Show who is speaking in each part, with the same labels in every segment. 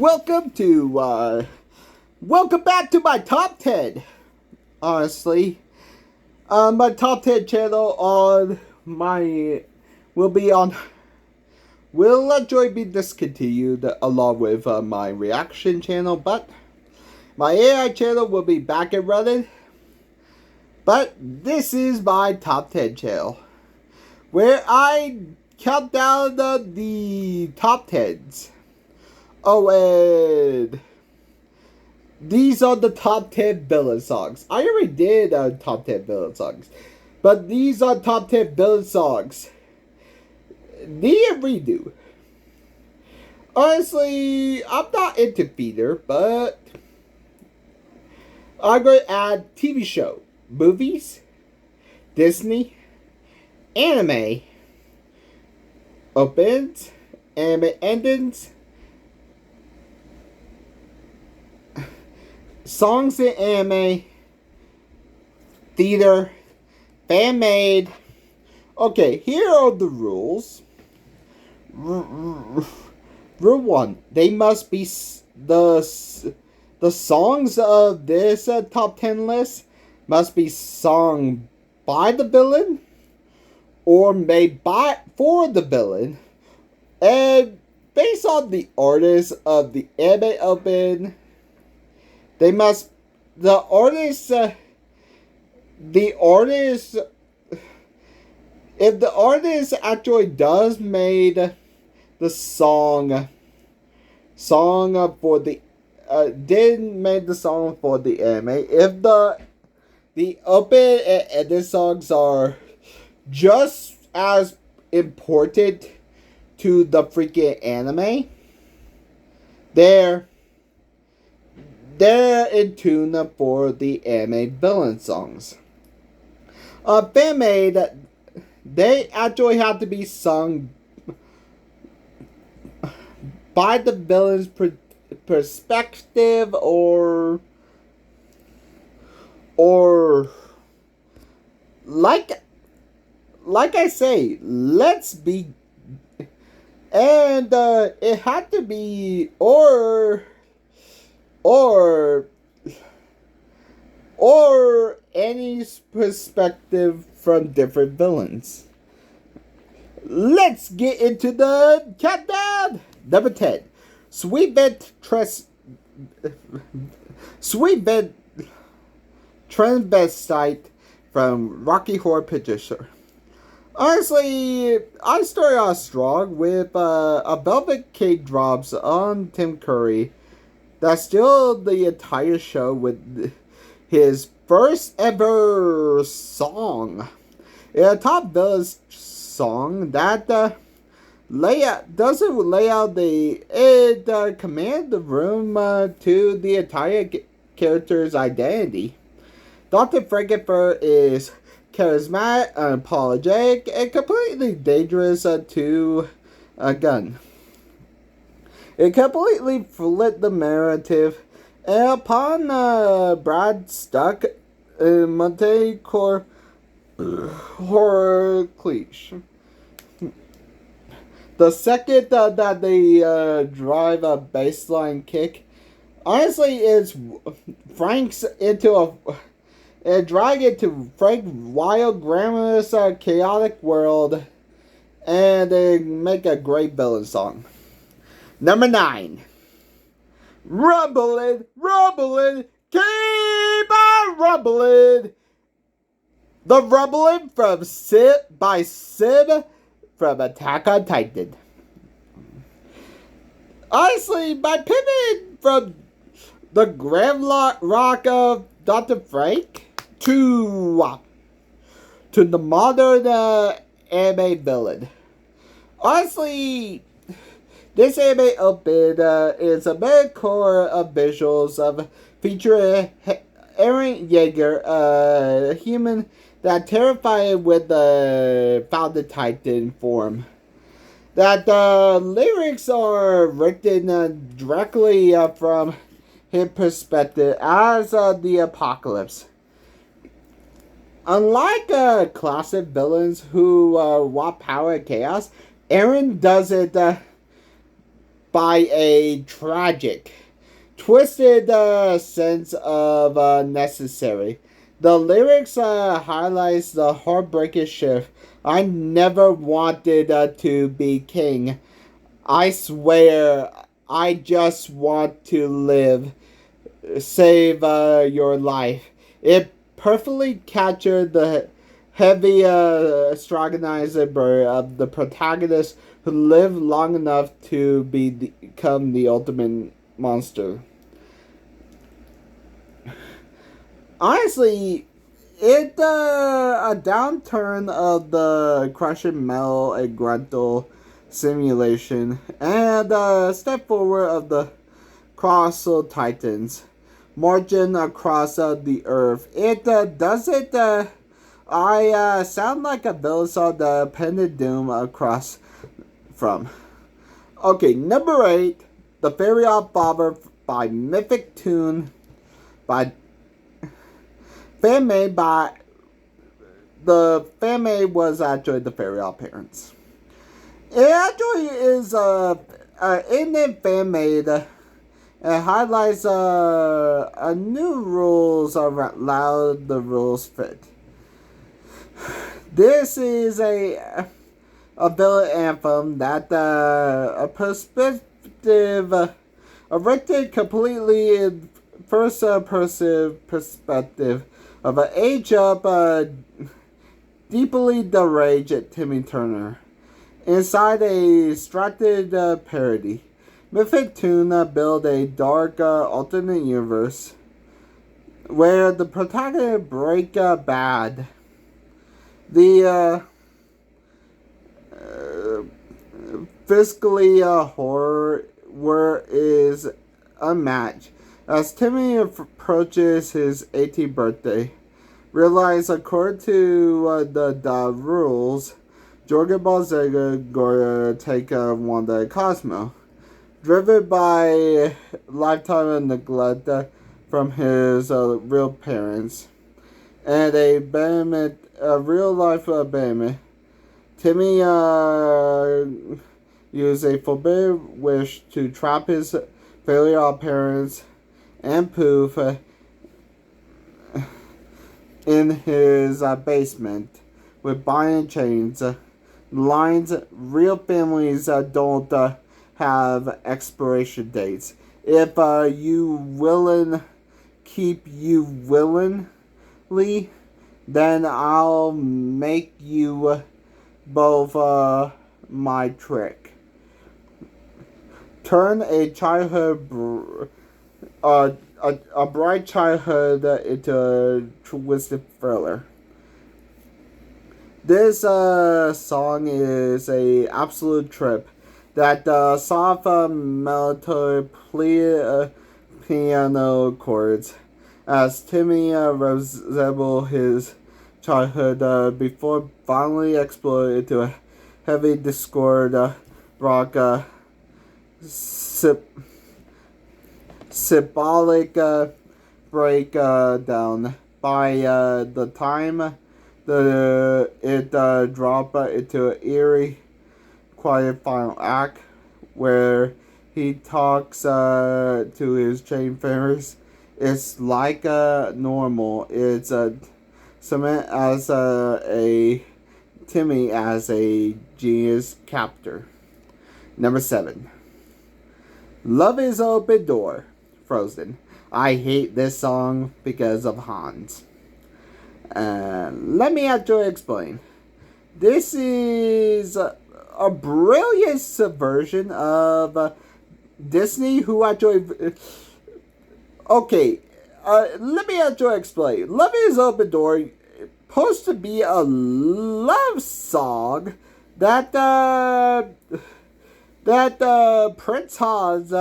Speaker 1: Welcome back to my top 10. Honestly, my top 10 channel will actually be discontinued along with my reaction channel, but my AI channel will be back and running. But this is my top 10 channel, where I count down the top 10s. Oh, and these are the top 10 villain songs. I already did top 10 villain songs, but these are top 10 villain songs. Need a redo. Honestly, I'm not into theater, but I'm going to add TV show, movies, Disney, anime, opens, anime endings, songs in anime, theater, fan-made. Okay, here are the rules. Rule 1. They must be the songs of this top 10 list must be sung by the villain or made for the villain, and based on the artist of the anime open. If the artist actually does made the song for the didn't make the song for the anime, if the open and edit songs are just as important to the freaking anime, they're in tune for the anime villain songs. Fanmade, they actually have to be sung by the villain's perspective, or like I say, let's be, and it had to be or any perspective from different villains. Let's get into the countdown. Number 10, Sweet Vent Transvestite from Rocky Horror Picture Show. Honestly, I started off strong with a Velvet Cake drops on Tim Curry. That's still the entire show with his first ever song. A top villain song that doesn't lay out command the room to the entire character's identity. Dr. Frank-N-Furter is charismatic, unapologetic, and completely dangerous to a gun. It completely flipped the narrative, and upon Brad stuck in multi-core horror cliche. The second that they drive a baseline kick, honestly, is Frank's into drag into Frank wild, glamorous, chaotic world, and they make a great villain song. Number 9. Rumbling, rumbling, keep on rumbling. The Rumbling from Sim from Attack on Titan. Honestly, by pivoting from the glam rock of Dr. Frank to the modern anime villain. Honestly, this anime open is a metaphor of visuals of featuring Eren Yeager, a human that terrified with the founded Titan form. That the lyrics are written directly from his perspective as the apocalypse. Unlike classic villains who want power and chaos, Eren doesn't by a tragic, twisted sense of necessary. The lyrics highlights the heartbreaking shift. I never wanted to be king. I swear, I just want to live. Save your life. It perfectly captured the heavy stragonizer of the protagonist who lived long enough to become the ultimate monster. Honestly, it a downturn of the crushing metal and gruntle simulation and a step forward of the colossal titans marching across the earth. It does it. I sound like a villain saw the pendant doom across from. Okay, number 8, The Fairy Godfather by Mythic Tune by Fanmade by the Fanmade was actually the Fairy Odd Parents. It actually is in the Fanmade. It highlights a new rules around the rules fit. This is a villain anthem that a perspective written completely in first person perspective of an age up deeply deranged Timmy Turner inside a distracted parody. Mythic Tune build a dark alternate universe where the protagonist break bad. The physically horror is unmatched as Timmy approaches his 18th birthday. Realize according to the rules, Jorgen Balzega gonna take one the Cosmo. Driven by lifetime neglect from his real parents and a real life abandonment, Timmy used a forbidden wish to trap his failure parents and Poof in his basement with binding chains. Lines real families don't have expiration dates. If you willing keep you willingly, then I'll make you both my trick. Turn a childhood a bright childhood into a twisted thriller. This song is a absolute trip. That soft melodic piano chords as Timmy resembles his childhood before finally exploding into a heavy discord rock symbolic breakdown. By the time it dropped into an eerie quiet final act where he talks to his chain fingers. It's like normal. It's cement as a Timmy as a genius captor. Number 7. Love is Open Door, Frozen. I hate this song because of Hans. Let me actually explain. This is a brilliant subversion of Disney, who actually... Okay, let me actually explain. Love is Open Door supposed to be a love song that Prince Hans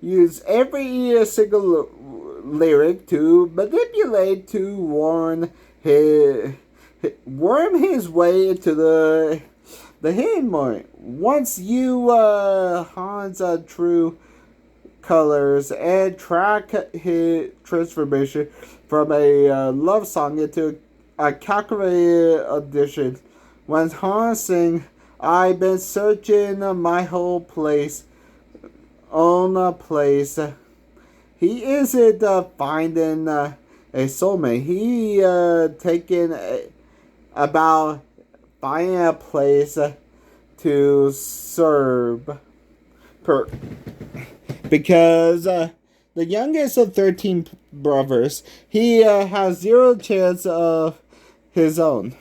Speaker 1: used every single lyric to manipulate to worm his way into the hidden moment. Once you Hans true colors and track his transformation from a love song into a calculated audition. When Hans sing I've been searching my whole place on a place. He isn't finding a soulmate. He taking about finding a place to serve per because the youngest of 13 brothers, he has zero chance of his own.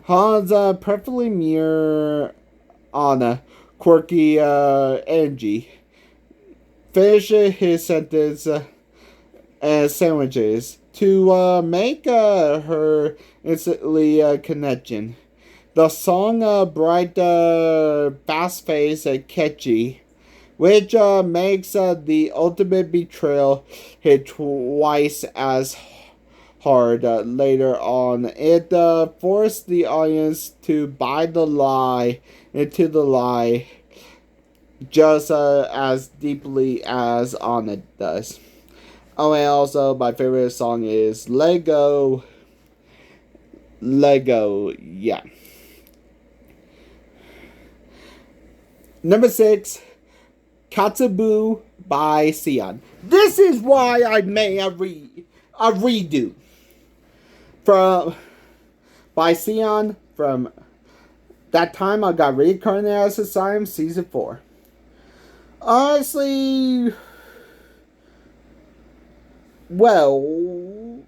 Speaker 1: Hans perfectly mirror Anna, quirky energy. Finish his sentence and sandwiches to make her instantly connection. The song bright, fast-paced, catchy, which makes the ultimate betrayal hit twice as hard later on. It forced the audience to buy the lie into the lie just as deeply as Anna does. Oh, and also my favorite song is Lego. Lego, yeah. Number 6, Katsubu by Sion. This is why I made a redo from by Sion from that time I got reincarnated as a Sion season 4. Honestly, well,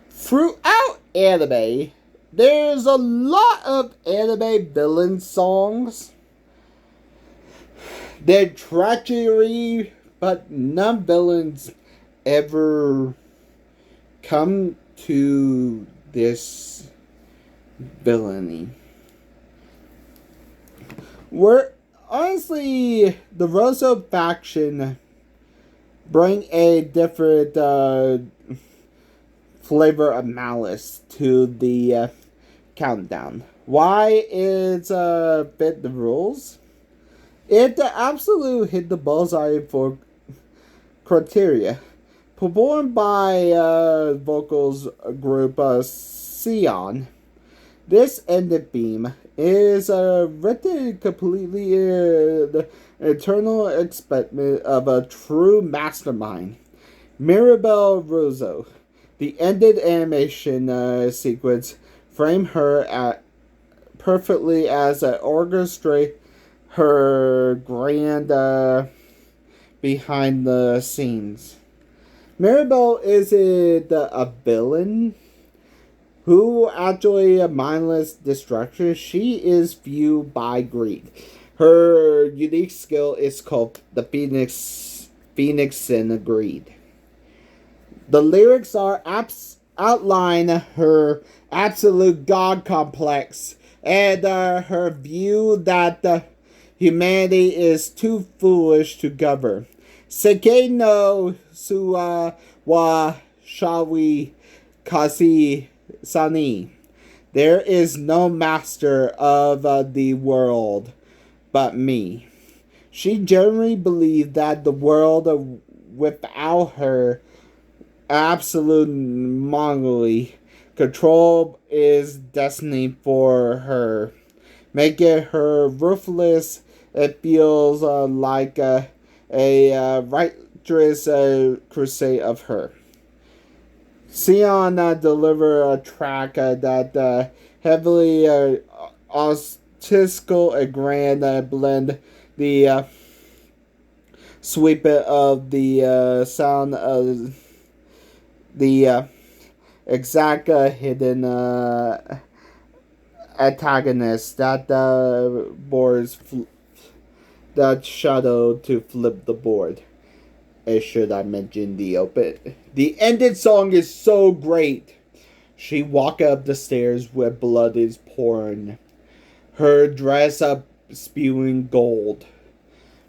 Speaker 1: throughout anime, there's a lot of anime villain songs. They're treachery, but none villains ever come to this villainy. Honestly, the Rosso faction bring a different flavor of malice to the countdown. Why it's fit the rules? It absolutely hit the bullseye for criteria. Performed by vocals group Sion. This ended theme is written completely the eternal experiment of a true mastermind, Mirabelle Rosso. The ended animation sequence frame her perfectly as an orchestrate her grand behind the scenes. Mirabelle isn't a villain who actually a mindless destruction. She is fueled by greed. Her unique skill is called the Phoenixin Greed. The lyrics are outline her absolute god complex and her view that humanity is too foolish to govern. Seke no suwa wa shawi kasi sani. There is no master of the world but me. She generally believed that the world without her absolute monopoly control is destiny for her, making her ruthless. It feels like a righteous crusade of her. Sion deliver a track that heavily artistical and grand blend the sweep of the sound of the exact hidden antagonist that boards that shadow to flip the board. Should I mention the open? The ended song is so great. She walked up the stairs where blood is pouring. Her dress up spewing gold.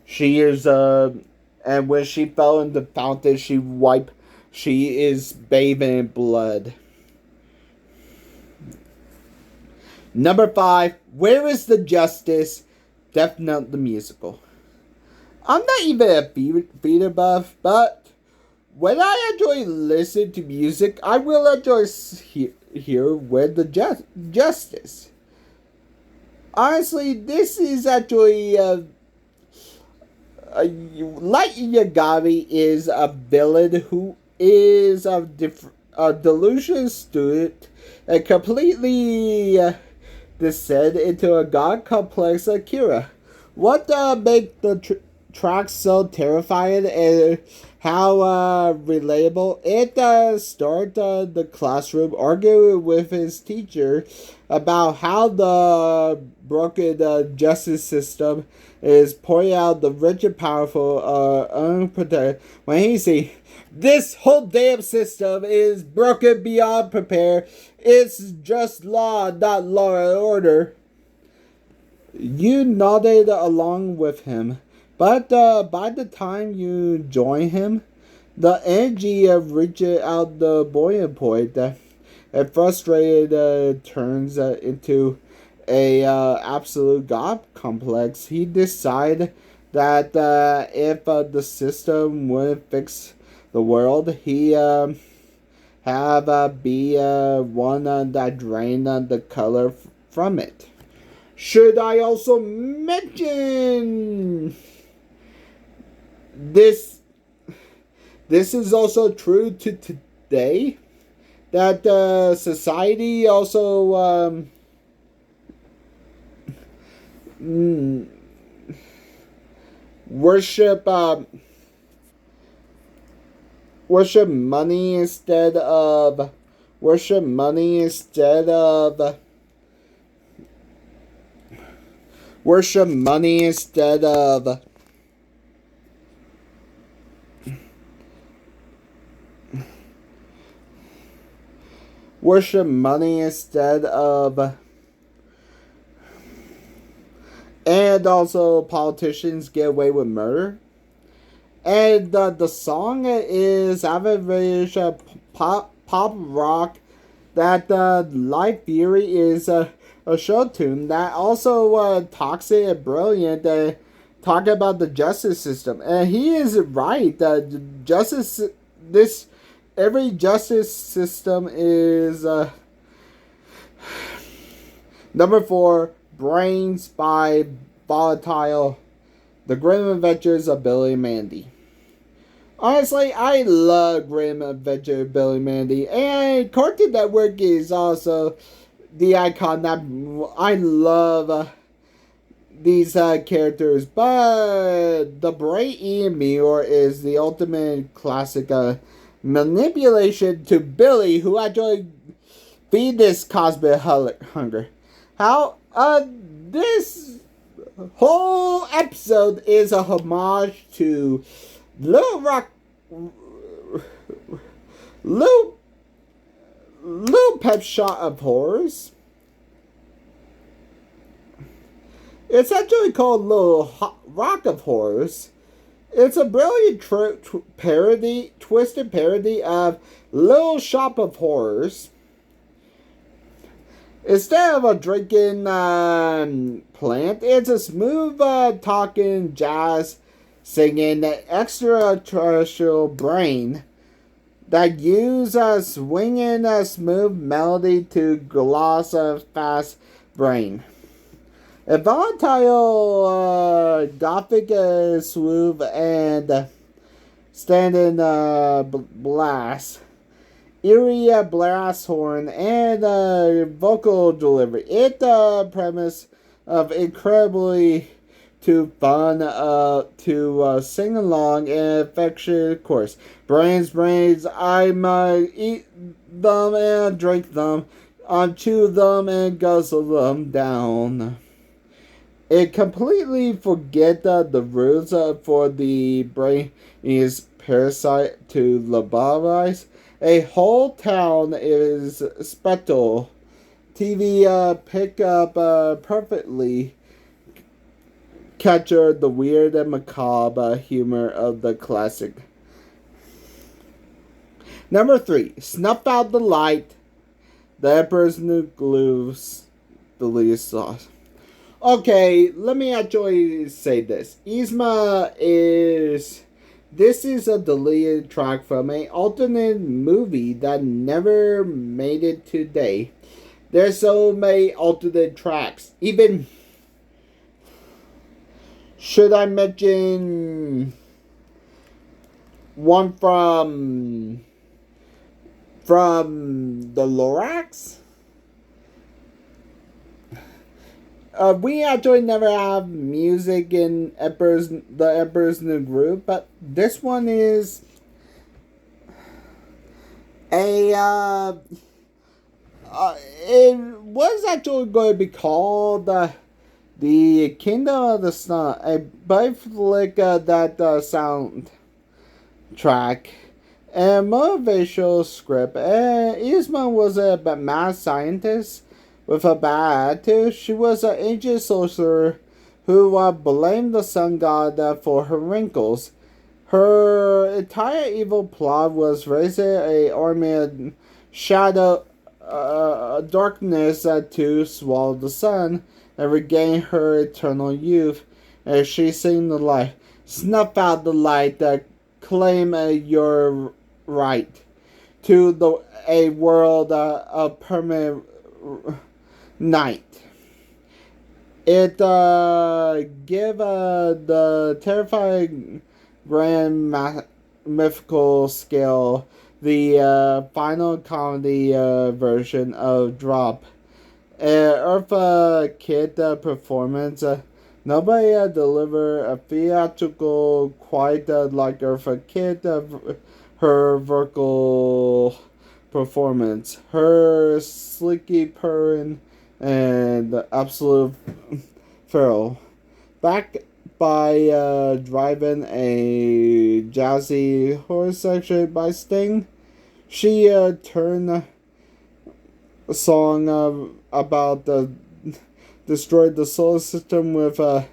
Speaker 1: She is and when she fell in the fountain, she is bathing in blood. Number 5, Where is the Justice? Death Note the musical. I'm not even a theater buff, but when I enjoy listening to music, I will enjoy hear where the justice. Honestly, this is actually Light Yagami is a villain who is a delusional student and completely descend into a god complex Akira. What make the track so terrifying and how relatable? It started the classroom arguing with his teacher about how the broken justice system is pointing out the rich and powerful are unprotected. When he see this whole damn system is broken beyond repair, it's just law, not law and order. You nodded along with him, but by the time you join him, the energy of reaching out the boiling point and frustrated turns into a absolute god complex. He decided that if the system would fix the world, he have be one that drain the color from it. Should I also mention this? This is also true to today that society also worship worship money instead of worship money instead of worship money instead of worship money instead of and also politicians get away with murder. And the song is average pop rock that Light Fury is a show tune that also toxic and brilliant talk about the justice system. And he is right that justice this every justice system is number 4, Brains by Volatile, The Grim Adventures of Billy and Mandy. Honestly, I love Grim Adventures of Billy and Mandy, and Cartoon Network is also the icon that I love these characters, but the Bray Ian Muir is the ultimate classic manipulation to Billy, who actually feed this cosmic hunger. How this whole episode is a homage to Little Rock, Little Pep Shot of Horrors. It's actually called Little Rock of Horrors. It's a brilliant twisted parody of Little Shop of Horrors. Instead of a drinking plant, it's a smooth talking, jazz singing extraterrestrial brain that uses a swinging smooth melody to gloss a fast brain. A volatile gothic swoop and standing blast, eerie blast horn, and vocal delivery. It's the premise of incredibly too fun to sing along and affectionate chorus. Brains, I might eat them and drink them, chew them and guzzle them down. It completely forget the rules for the brain is parasite to lobotomize. A whole town is spectacle. TV pick up perfectly capture the weird and macabre humor of the classic. Number 3, Snuff Out the Light. The Emperor's New Glues, the least sauce. Okay, let me actually say this. Yzma is... This is a deleted track from an alternate movie that never made it today. There's so many alternate tracks. Even Should I mention one from the Lorax? We actually never have music in the Emperor's New Groove, but this one is a it was actually going to be called the Kingdom of the Sun, a biflick that soundtrack and motivational script. Eastman was a mad scientist with a bad attitude. She was an ancient sorcerer who blamed the sun god for her wrinkles. Her entire evil plot was raising an army of shadow darkness to swallow the sun and regain her eternal youth. As she seen the light, snuff out the light, claim your right to a world of permanent night. It give the terrifying grand mythical scale the final comedy version of Drop. Eartha Kitt performance. Nobody delivered a theatrical quite like Eartha Kitt. Her vocal performance, her sleeky purring, and absolute feral. Backed by driving a jazzy horse section by Sting, she turned a song about destroyed the solar system with a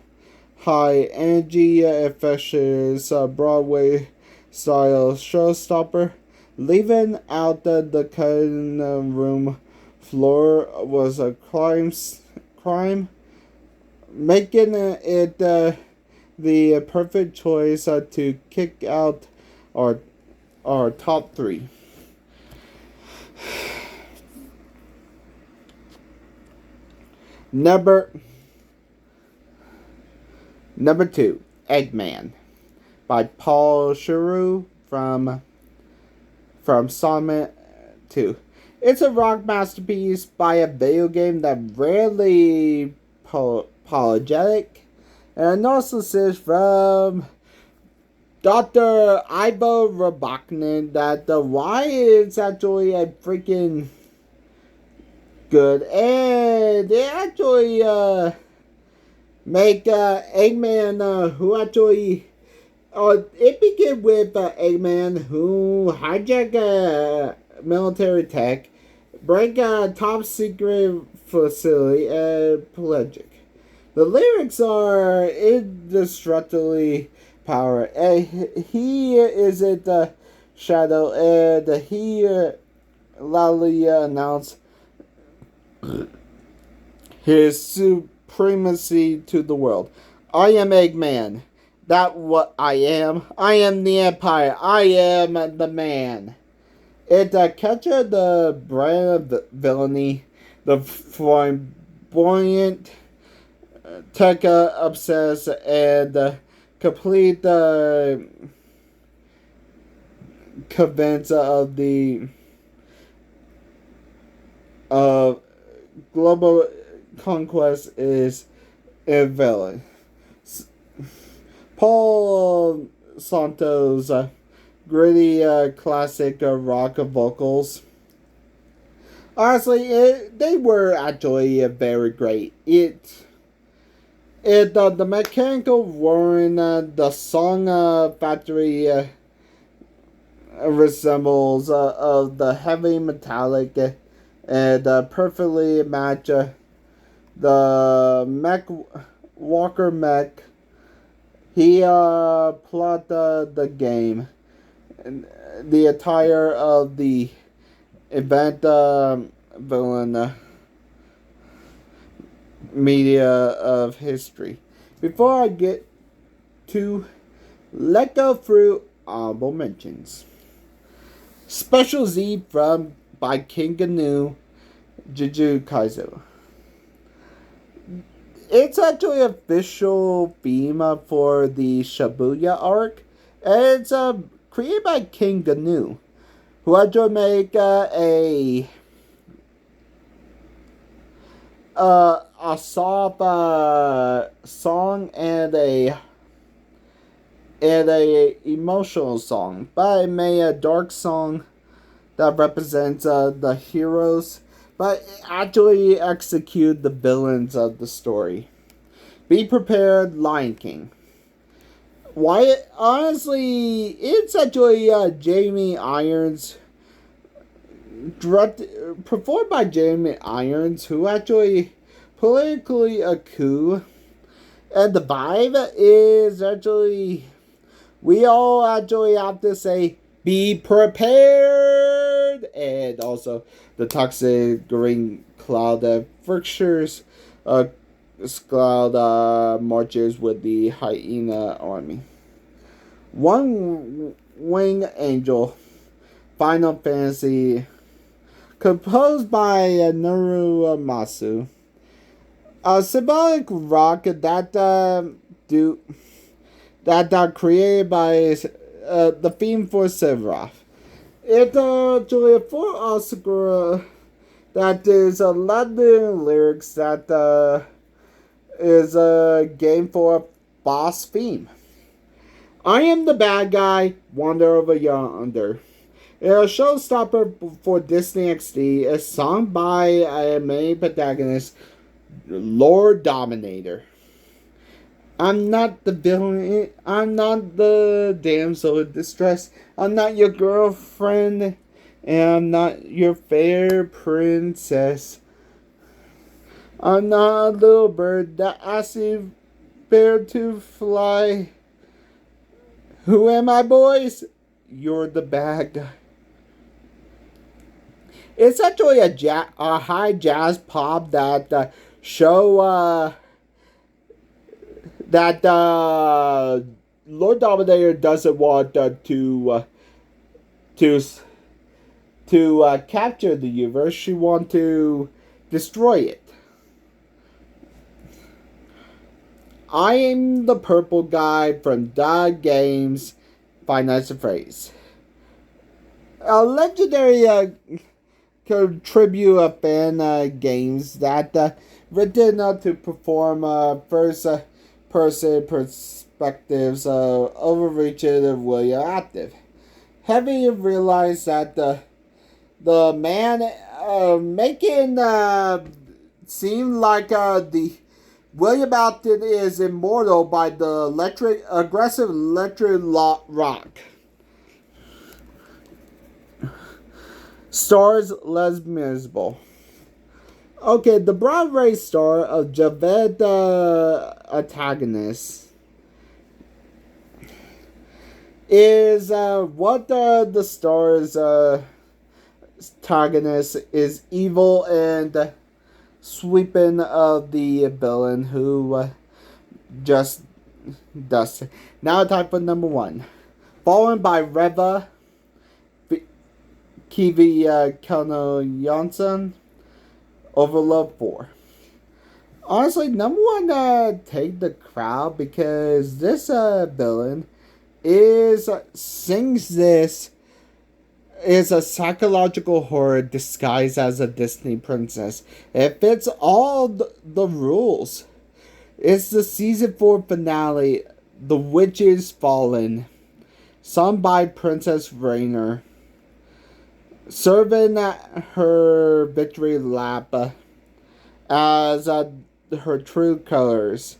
Speaker 1: high energy infectious Broadway style showstopper. Leaving out the cutting room floor was a crime, making it the perfect choice to kick out our top three. Number 2, Eggman, by Paul Scherer from Sonic 2. It's a rock masterpiece by a video game that rarely apologetic, and a narcissist from Dr. Ivo Rabaknin that the why is actually a freaking good, and they actually make Eggman who actually it began with Eggman who hijack a military tech, break a top secret facility, and pelagic. The lyrics are indestructibly power. He isn't the shadow, and he loudly announced his supremacy to the world. I am Eggman. That's what I am. I am the Empire. I am the man. It captured the brand of villainy, the flamboyant, tech obsessed, and complete convince of the global conquest is invalid. Paul Santos' gritty classic rock vocals. Honestly, they were actually very great. The mechanical roaring, the song factory resembles of the heavy metallic and perfectly match the Walker mech. He plot the game, and the attire of the event villain media of history. Before I get to let go through honorable mentions. Special Z by King Gnu, Jujutsu Kaisen. It's actually an official theme for the Shibuya arc. And it's created by King Gnu, who actually make a soft song and a emotional song, but it made a dark song that represents the heroes, but actually execute the villains of the story. Be prepared, Lion King. Why? Honestly, it's actually Jamie Irons, performed by Jamie Irons, who actually politically a coup, and the vibe is actually we all actually have to say be prepared, and also the toxic green cloud that fractures cloud marches with the hyena army. One Wing Angel, Final Fantasy, composed by Noru Masu. A symbolic rock that created by the theme for Sephiroth. It's actually for Oscar that is a Latin lyrics that is a game for a boss theme. I am the bad guy, wander over yonder. A showstopper for Disney XD is sung by a main protagonist, Lord Dominator. I'm not the villain. I'm not the damsel in distress. I'm not your girlfriend. And I'm not your fair princess. I'm not a little bird that asks you bear to fly. Who am I, boys? You're the bad guy. It's actually a high jazz pop that show that Lord Dominator doesn't want to capture the universe. She wants to destroy it. I am the purple guy from the games Five Nights at Freddy's. A legendary contribute fan games that written to perform first person perspectives overreaching of William Active. Having realized that the man making seem like the William Afton is immortal by the aggressive electric rock. Stars Les Miserables. Okay, the Broadway star of Javed antagonist is what the star's antagonist is evil and sweeping of the villain who just does. Now time for number 1. Followed by Reva Kiwi Kano Janssen, Overlove 4. Honestly, number 1 take the crowd because this villain sings this is a psychological horror disguised as a Disney princess. It fits all the rules. It's the season 4 finale, The Witches Fallen, sung by Princess Rainer, serving her victory lap as her true colors.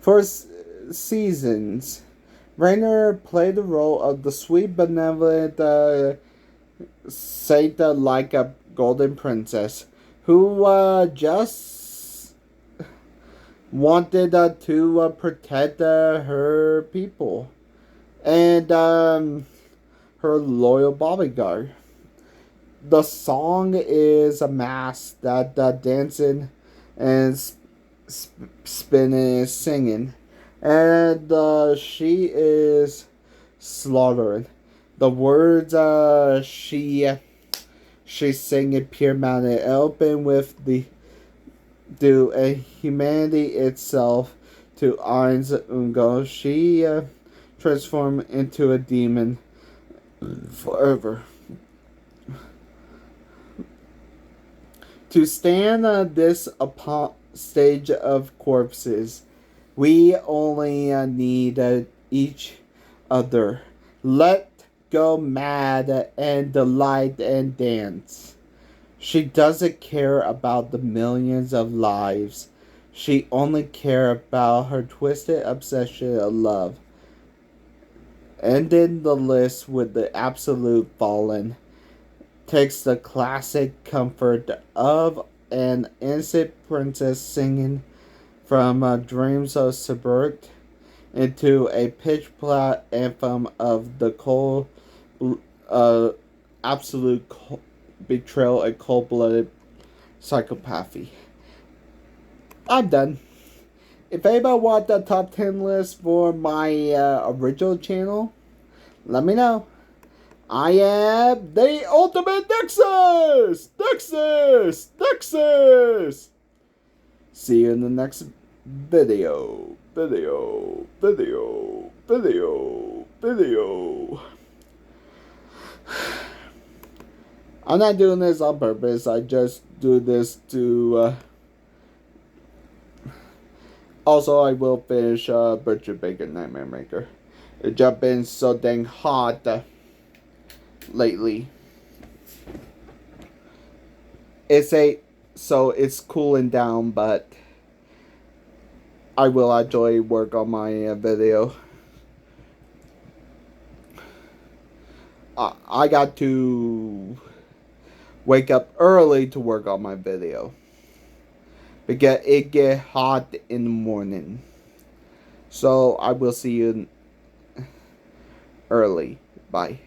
Speaker 1: For seasons, Rainer played the role of the sweet, benevolent Sata like a golden princess who just wanted to protect her people and her loyal bodyguard. The song is a mask that dancing and spinning and singing. And she is slaughtering. The words she sing in Pure Mountain open with due a humanity itself to Ain's Ungo, she transformed into a demon forever. To stand this upon stage of corpses, we only need each other. Let go mad and delight and dance. She doesn't care about the millions of lives. She only cares about her twisted obsession of love. Ending the list with the absolute fallen takes the classic comfort of an innocent princess singing from dreams of subvert into a pitch black anthem of the cold, uh, absolute betrayal and cold-blooded psychopathy. I'm done. If anybody wants the top 10 list for my original channel, let me know. I am the ultimate Nexus! Nexus! Nexus! See you in the next video. I'm not doing this on purpose. I just do this to... Also, I will finish Butcher Bacon Nightmare Maker. It's just been so dang hot lately. It's cooling down, but I will actually work on my video. I got to wake up early to work on my video because it get hot in the morning. So I will see you early. Bye.